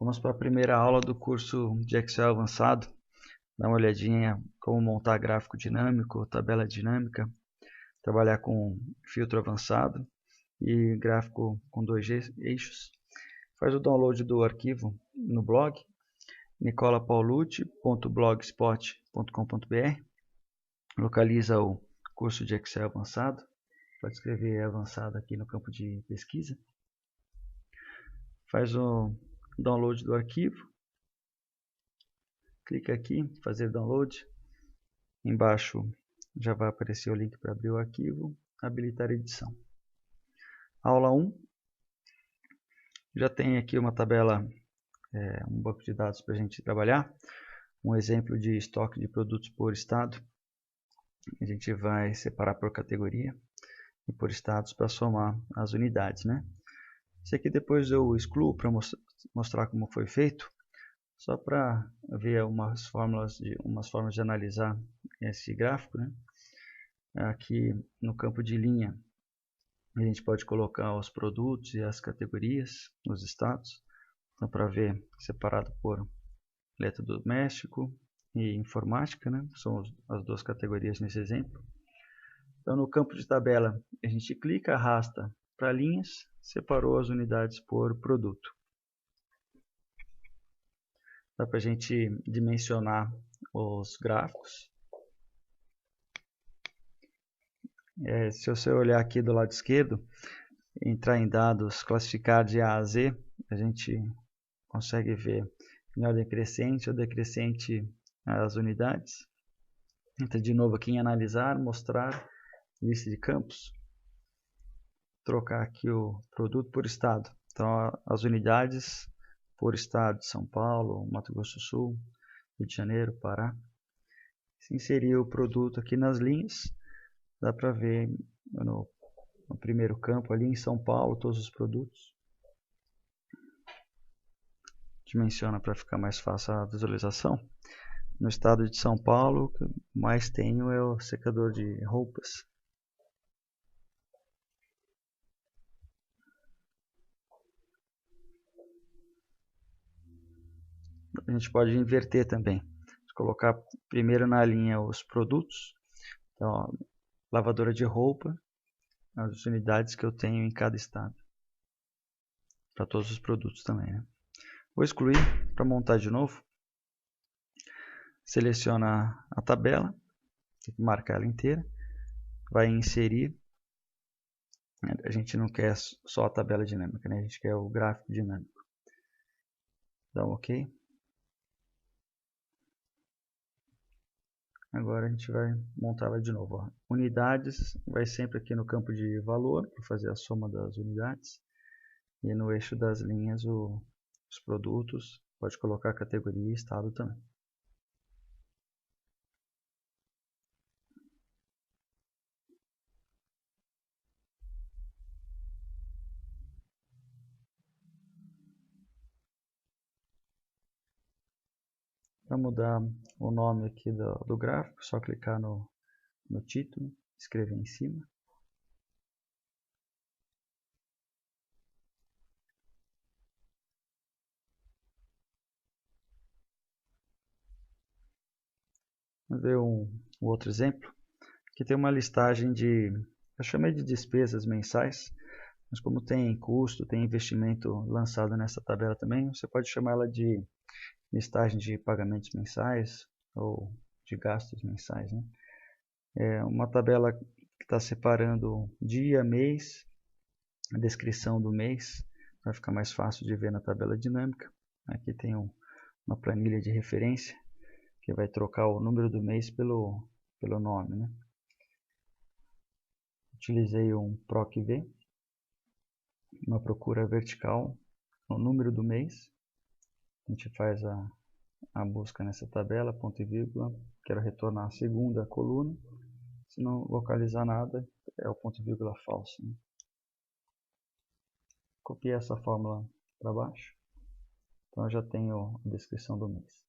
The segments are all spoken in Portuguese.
Vamos para a primeira aula do curso de Excel avançado. Dá uma olhadinha como montar gráfico dinâmico, tabela dinâmica, trabalhar com filtro avançado e gráfico com 2 eixos. Faz o download do arquivo no blog nicolapaulucci.blogspot.com.br. Localiza o curso de Excel avançado. Pode escrever avançado aqui no campo de pesquisa. Faz o download do arquivo. Clica aqui, fazer download. Embaixo já vai aparecer o link para abrir o arquivo. Habilitar edição. Aula 1. Já tem aqui uma tabela, um banco de dados para a gente trabalhar. Um exemplo de estoque de produtos por estado. A gente vai separar por categoria e por estados para somar as unidades, né? Isso aqui depois eu excluo para mostrar como foi feito, só para ver umas formas de analisar esse gráfico, né? Aqui no campo de linha a gente pode colocar os produtos e as categorias, os estados, então para ver separado por eletrodoméstico e informática, né? São as duas categorias nesse exemplo. Então no campo de tabela a gente clica, arrasta para linhas, separou as unidades por produto. Dá para a gente dimensionar os gráficos. Se você olhar aqui do lado esquerdo, entrar em dados, classificar de A a Z, a gente consegue ver em ordem crescente ou decrescente as unidades. Entra de novo aqui em analisar, mostrar, lista de campos. Trocar aqui o produto por estado. Então as unidades por estado de São Paulo, Mato Grosso do Sul, Rio de Janeiro, Pará. Se inserir o produto aqui nas linhas, dá para ver no primeiro campo ali em São Paulo todos os produtos. Dimensiona para ficar mais fácil a visualização. No estado de São Paulo, o que mais tenho é o secador de roupas. A gente pode inverter também. Colocar primeiro na linha os produtos. Então, ó, lavadora de roupa, as unidades que eu tenho em cada estado. Para todos os produtos também, né? Vou excluir para montar de novo. Seleciona a tabela, tem que marcar ela inteira. Vai em inserir. A gente não quer só a tabela dinâmica, né? A gente quer o gráfico dinâmico. Dá um OK. Agora a gente vai montar ela de novo. Ó. Unidades vai sempre aqui no campo de valor, para fazer a soma das unidades. E no eixo das linhas os produtos, pode colocar categoria e estado também. Para mudar o nome aqui do gráfico, só clicar no título, escrever em cima. Vamos ver um outro exemplo. Aqui tem uma listagem eu chamei de despesas mensais, mas como tem custo, tem investimento lançado nessa tabela também, você pode chamar ela de listagem de pagamentos mensais ou de gastos mensais, né? É uma tabela que está separando dia, mês, a descrição do mês, vai ficar mais fácil de ver na tabela dinâmica. Aqui tem uma planilha de referência, que vai trocar o número do mês pelo nome, né? Utilizei um PROC-V, uma procura vertical, o número do mês. A gente faz a busca nessa tabela, ponto e vírgula. Quero retornar a segunda coluna. Se não localizar nada, é o ponto e vírgula falso, né? Copiei essa fórmula para baixo. Então eu já tenho a descrição do mês.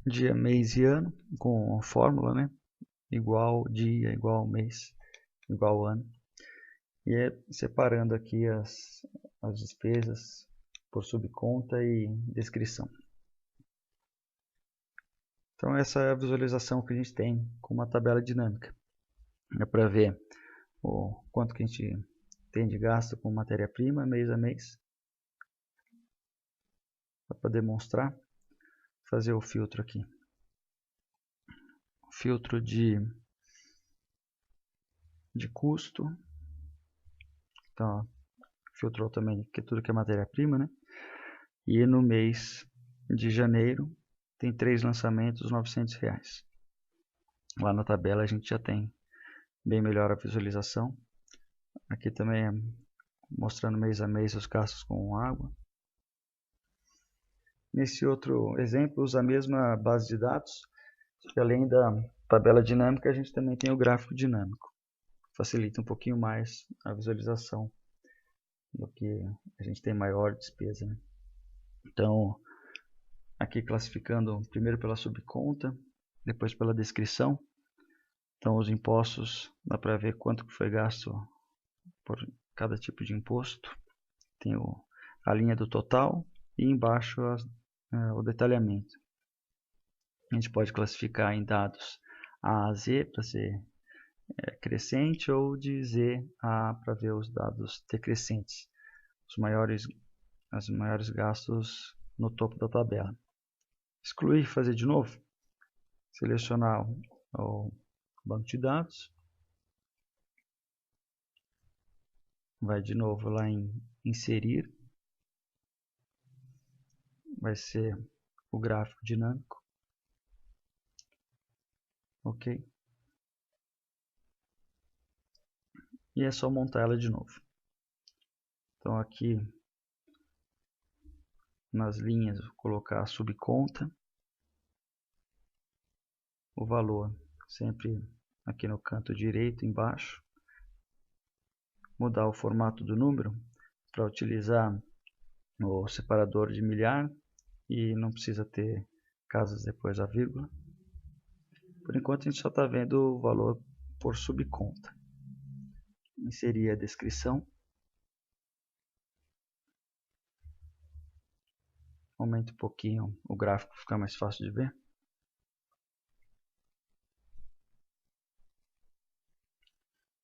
Dia, mês e ano, com a fórmula, né? Igual dia, igual mês, igual ano. E separando aqui as despesas por subconta e descrição. Então essa é a visualização que a gente tem com uma tabela dinâmica. É para ver o quanto que a gente tem de gasto com matéria-prima mês a mês. Para demonstrar, fazer o filtro aqui. O filtro de custo. Então, filtrou também que tudo que é matéria-prima, né? E no mês de janeiro tem 3 lançamentos, R$900. Lá na tabela a gente já tem bem melhor a visualização. Aqui também é mostrando mês a mês os gastos com água. Nesse outro exemplo, usa a mesma base de dados, que além da tabela dinâmica, a gente também tem o gráfico dinâmico. Facilita um pouquinho mais a visualização do que a gente tem maior despesa, né? Então, aqui classificando primeiro pela subconta, depois pela descrição. Então, os impostos, dá para ver quanto foi gasto por cada tipo de imposto. Tem a linha do total e embaixo o detalhamento. A gente pode classificar em dados A a Z para ser crescente ou de Z a A para ver os dados decrescentes. Os maiores gastos no topo da tabela. Excluir, fazer de novo. Selecionar o banco de dados. Vai de novo lá em inserir. Vai ser o gráfico dinâmico. Ok. E é só montar ela de novo. Então aqui nas linhas vou colocar a subconta. O valor sempre aqui no canto direito embaixo. Mudar o formato do número para utilizar o separador de milhar e não precisa ter casas depois da vírgula. Por enquanto a gente só está vendo o valor por subconta. Inserir a descrição. Aumenta um pouquinho o gráfico para ficar mais fácil de ver.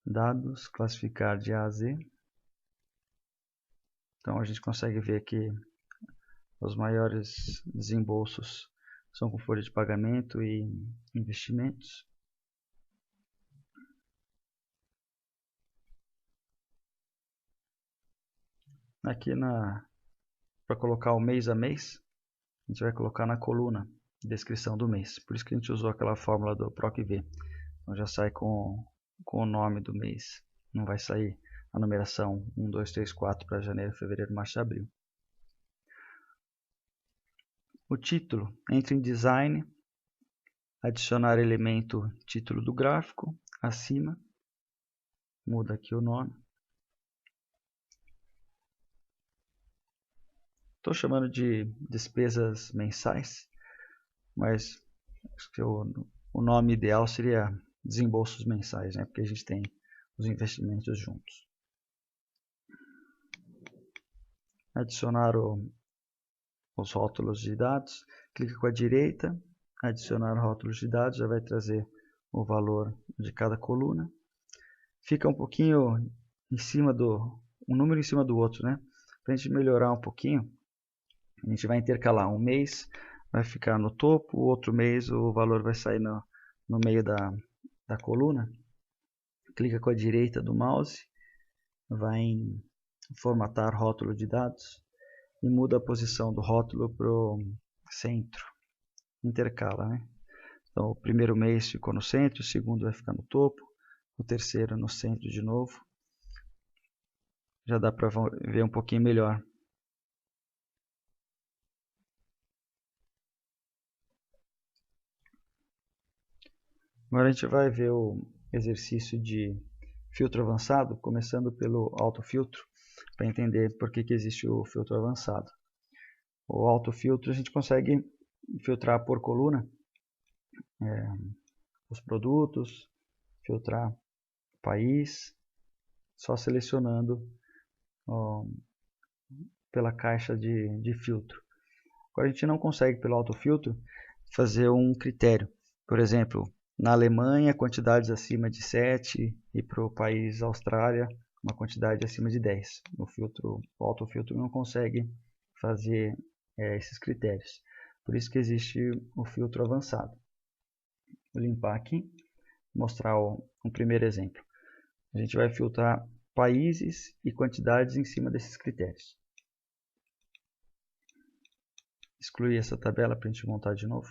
Dados, classificar de A a Z. Então a gente consegue ver que os maiores desembolsos são com folha de pagamento e investimentos. Aqui para colocar o mês a mês, a gente vai colocar na coluna descrição do mês. Por isso que a gente usou aquela fórmula do PROC-V. Então já sai com o nome do mês. Não vai sair a numeração 1, 2, 3, 4 para janeiro, fevereiro, março e abril. O título, entra em design, adicionar elemento título do gráfico, acima, muda aqui o nome. Estou chamando de despesas mensais, mas o nome ideal seria desembolsos mensais, né? Porque a gente tem os investimentos juntos. Adicionar os rótulos de dados, clica com a direita, adicionar rótulos de dados, já vai trazer o valor de cada coluna. Fica um pouquinho em cima um número em cima do outro, né? Para a gente melhorar um pouquinho, a gente vai intercalar. Um mês vai ficar no topo, o outro mês o valor vai sair no meio da coluna. Clica com a direita do mouse, vai em formatar rótulo de dados e muda a posição do rótulo para o centro. Intercala, né? Então o primeiro mês ficou no centro, o segundo vai ficar no topo, o terceiro no centro de novo. Já dá para ver um pouquinho melhor. Agora a gente vai ver o exercício de filtro avançado, começando pelo autofiltro, para entender por que existe o filtro avançado. O autofiltro a gente consegue filtrar por coluna os produtos, filtrar país, só selecionando ó, pela caixa de filtro. Agora a gente não consegue pelo autofiltro fazer um critério. Por exemplo, na Alemanha quantidades acima de 7 e para o país Austrália uma quantidade acima de 10. O autofiltro não consegue fazer esses critérios. Por isso que existe o filtro avançado. Vou limpar aqui, mostrar um primeiro exemplo. A gente vai filtrar países e quantidades em cima desses critérios. Excluir essa tabela para a gente montar de novo.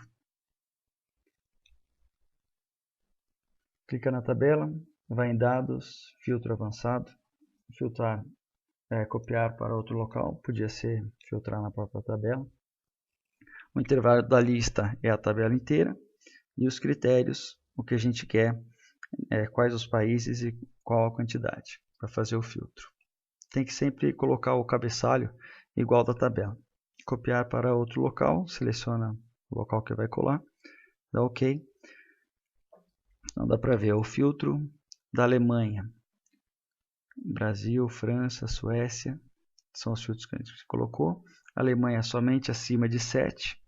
Clica na tabela, vai em dados, filtro avançado, filtrar, copiar para outro local, podia ser filtrar na própria tabela. O intervalo da lista é a tabela inteira e os critérios, o que a gente quer, quais os países e qual a quantidade para fazer o filtro. Tem que sempre colocar o cabeçalho igual da tabela. Copiar para outro local, seleciona o local que vai colar, dá OK. Então dá para ver o filtro da Alemanha, Brasil, França, Suécia, são os filtros que a gente colocou. A Alemanha somente acima de 7.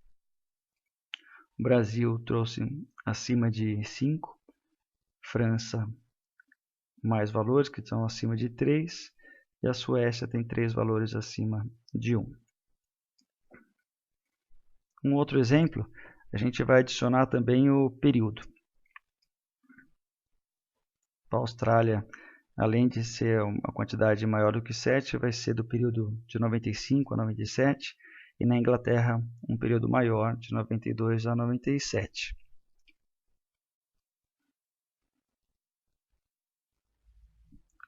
O Brasil trouxe acima de 5. França mais valores que estão acima de 3. E a Suécia tem 3 valores acima de 1. Um outro exemplo, a gente vai adicionar também o período. A Austrália, além de ser uma quantidade maior do que 7, vai ser do período de 95 a 97. E na Inglaterra, um período maior, de 92 a 97.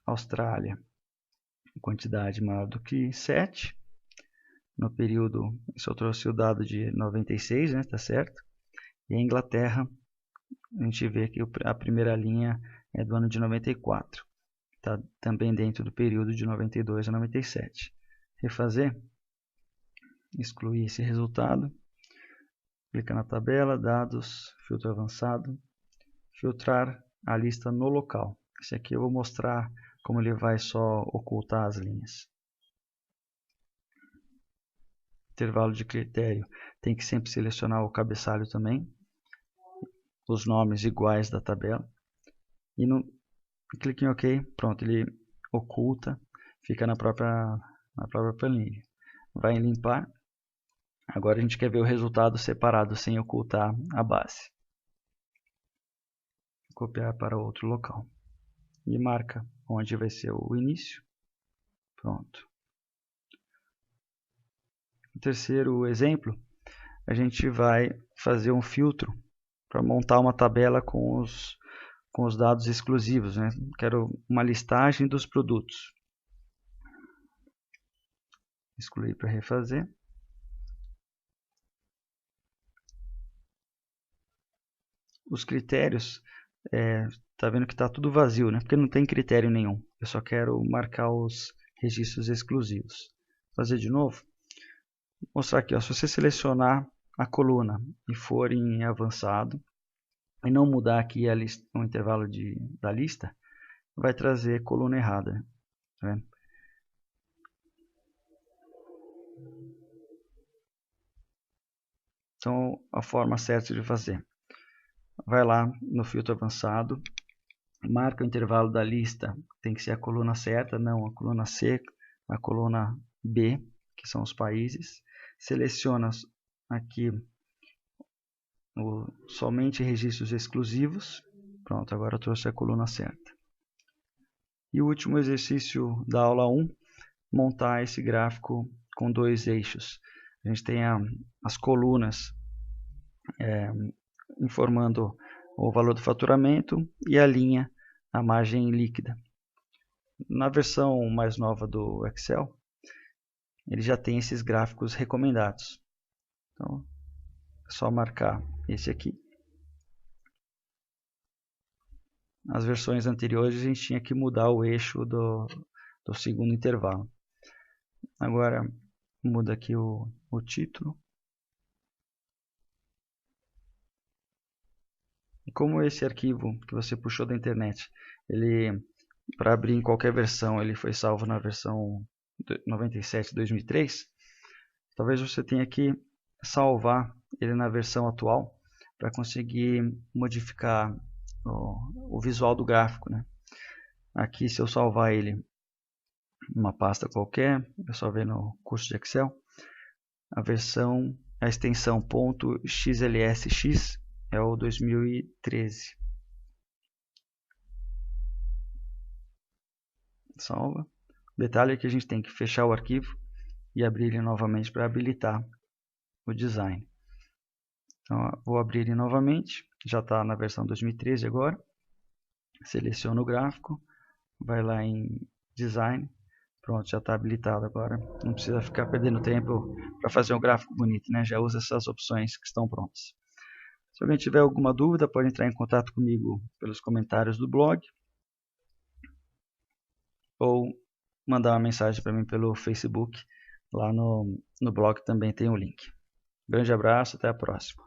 Austrália, quantidade maior do que 7. No período, isso eu trouxe o dado de 96, né, tá certo? E a Inglaterra, a gente vê que a primeira linha é do ano de 94. Está também dentro do período de 92 a 97. Refazer, excluir esse resultado, clica na tabela, dados, filtro avançado, filtrar a lista no local. Esse aqui eu vou mostrar como ele vai só ocultar as linhas. Intervalo de critério, tem que sempre selecionar o cabeçalho também, os nomes iguais da tabela. E clique em OK, pronto, ele oculta, fica na própria planilha. Vai em limpar. Agora a gente quer ver o resultado separado, sem ocultar a base. Copiar para outro local. E marca onde vai ser o início. Pronto. No terceiro exemplo, a gente vai fazer um filtro para montar uma tabela com os dados exclusivos, né? Quero uma listagem dos produtos. Excluir para refazer. Os critérios, tá vendo que está tudo vazio, né? Porque não tem critério nenhum. Eu só quero marcar os registros exclusivos. Vou fazer de novo. Vou mostrar aqui, ó, se você selecionar a coluna e for em avançado, e não mudar aqui o intervalo da lista, vai trazer coluna errada. Tá vendo? Então, a forma certa de fazer. Vai lá no filtro avançado, marca o intervalo da lista, tem que ser a coluna certa, não a coluna C, a coluna B, que são os países. Seleciona aqui somente registros exclusivos. Pronto, agora eu trouxe a coluna certa. E o último exercício da aula 1, montar esse gráfico com 2 eixos. A gente tem as colunas informando o valor do faturamento e a linha, a margem líquida. Na versão mais nova do Excel, ele já tem esses gráficos recomendados. Então, é só marcar esse aqui. Nas versões anteriores, a gente tinha que mudar o eixo do segundo intervalo. Agora, muda aqui o título. E como esse arquivo que você puxou da internet, ele para abrir em qualquer versão, ele foi salvo na versão 97/2003. Talvez você tenha que salvar ele na versão atual para conseguir modificar o visual do gráfico, né? Aqui, se eu salvar ele numa pasta qualquer, é só ver no curso de Excel, a extensão .xlsx é o 2013. Salva. O detalhe é que a gente tem que fechar o arquivo e abrir ele novamente para habilitar o design. Então, vou abrir ele novamente, já está na versão 2013 agora. Seleciono o gráfico, vai lá em Design, pronto, já está habilitado agora. Não precisa ficar perdendo tempo para fazer um gráfico bonito, né? Já usa essas opções que estão prontas. Se alguém tiver alguma dúvida, pode entrar em contato comigo pelos comentários do blog ou mandar uma mensagem para mim pelo Facebook. Lá no blog também tem o link. Grande abraço, até a próxima.